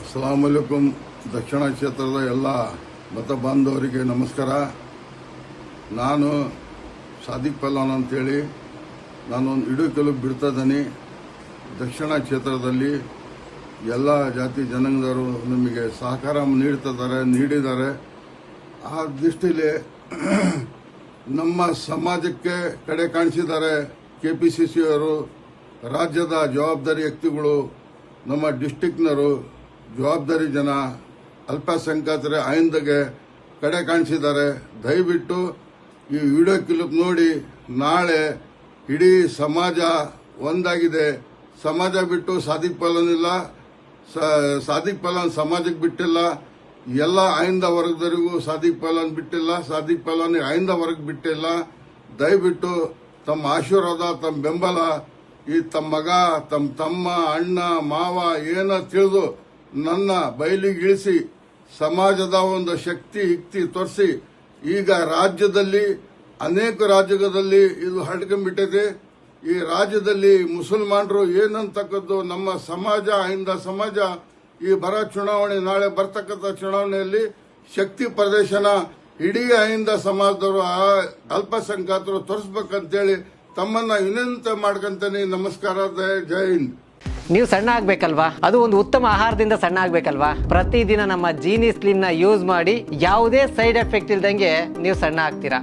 ಅಸ್ಸಲಾಂ ಅಲೈಕುಂ. ದಕ್ಷಿಣ ಕ್ಷೇತ್ರದ ಎಲ್ಲ ಮತ ಬಾಂಧವರಿಗೆ ನಮಸ್ಕಾರ. ನಾನು ಸಾದಿಕ್ ಪಲ್ವಾನ್ ಅಂತೇಳಿ ನಾನೊಂದು ಇಡುಕಲು ಬಿಡ್ತದನಿ. ದಕ್ಷಿಣ ಕ್ಷೇತ್ರದಲ್ಲಿ ಎಲ್ಲ ಜಾತಿ ಜನಾಂಗದವರು ನಮಗೆ ಸಹಕಾರ ನೀಡಿದ್ದಾರೆ. ಆ ದೃಷ್ಟಿಯಲ್ಲಿ ನಮ್ಮ ಸಮಾಜಕ್ಕೆ ಕಡೆ ಕಾಣಿಸಿದ್ದಾರೆ. KPCC ಅವರು, ರಾಜ್ಯದ ಜವಾಬ್ದಾರಿ ವ್ಯಕ್ತಿಗಳು, ನಮ್ಮ ಡಿಸ್ಟಿಕ್ನವರು, ಜವಾಬ್ದಾರಿ ಜನ, ಅಲ್ಪಸಂಖ್ಯಾತರ ಆಯಿಂದಗೆ ಕಡೆ ಕಾಣಿಸಿದ್ದಾರೆ. ದಯವಿಟ್ಟು ಈ ವಿಡಿಯೋ ಕ್ಲಿಪ್ ನೋಡಿ. ನಾಳೆ ಇಡೀ ಸಮಾಜ ಒಂದಾಗಿದೆ. ಸಮಾಜ ಬಿಟ್ಟು ಸಾದಿಕ್ ಪಲ್ವಾನ್ ಇಲ್ಲ, ಸಾದಿಕ್ ಪಲ್ವಾನ್ ಸಮಾಜಕ್ಕೆ ಬಿಟ್ಟಿಲ್ಲ. ಎಲ್ಲ ಆಯಿಂದ ವರ್ಗದವರಿಗೂ ಸಾದಿಕ್ ಪಲ್ವಾನ್ ಬಿಟ್ಟಿಲ್ಲ, ಸಾದಿಕ್ ಪಲ್ವಾನ್ ಆಯಿಂದ ವರ್ಗ ಬಿಟ್ಟಿಲ್ಲ. ದಯವಿಟ್ಟು ತಮ್ಮ ಆಶೀರ್ವಾದ, ತಮ್ಮ ಬೆಂಬಲ, ಈ ತಮ್ಮ ಮಗ, ತಮ್ಮ ತಮ್ಮ, ಅಣ್ಣ, ಮಾವ ಏನ ತಿಳಿದು ನನ್ನ ಬಯಲಿಗೆ ಇಳಿಸಿ ಸಮಾಜದ ಒಂದು ಶಕ್ತಿ ಯುಕ್ತಿ ತೋರಿಸಿ. ಈಗ ರಾಜ್ಯದಲ್ಲಿ ಅನೇಕ ರಾಜ್ಯದಲ್ಲಿ ಇದು ಹರಡ್ಕೊಂಡ್ಬಿಟ್ಟಿದೆ. ಈ ರಾಜ್ಯದಲ್ಲಿ ಮುಸಲ್ಮಾನರು ಏನಂತಕ್ಕದ್ದು ನಮ್ಮ ಸಮಾಜ, ಆಯಿಂದ ಸಮಾಜ ಈ ಚುನಾವಣೆ, ನಾಳೆ ಬರ್ತಕ್ಕಂಥ ಚುನಾವಣೆಯಲ್ಲಿ ಶಕ್ತಿ ಪ್ರದರ್ಶನ ಇಡೀ ಆಯಿಂದ ಸಮಾಜದವರು, ಅಲ್ಪಸಂಖ್ಯಾತರು ತೋರಿಸ್ಬೇಕಂತೇಳಿ ತಮ್ಮನ್ನ ವಿನಂತಿ ಮಾಡ್ಕೊಂತೀನಿ. ನಮಸ್ಕಾರ, ಜೈ ಹಿಂದ್. ನೀವು ಸಣ್ಣ ಆಗ್ಬೇಕಲ್ವಾ? ಅದು ಒಂದು ಉತ್ತಮ ಆಹಾರದಿಂದ ಸಣ್ಣ ಆಗ್ಬೇಕಲ್ವಾ? ಪ್ರತಿದಿನ ನಮ್ಮ ಜೀನಿ ಸ್ಲಿಮ್ ನ ಯೂಸ್ ಮಾಡಿ ಯಾವುದೇ ಸೈಡ್ ಎಫೆಕ್ಟ್ ಇಲ್ದಂಗೆ ನೀವು ಸಣ್ಣ ಆಗ್ತೀರಾ.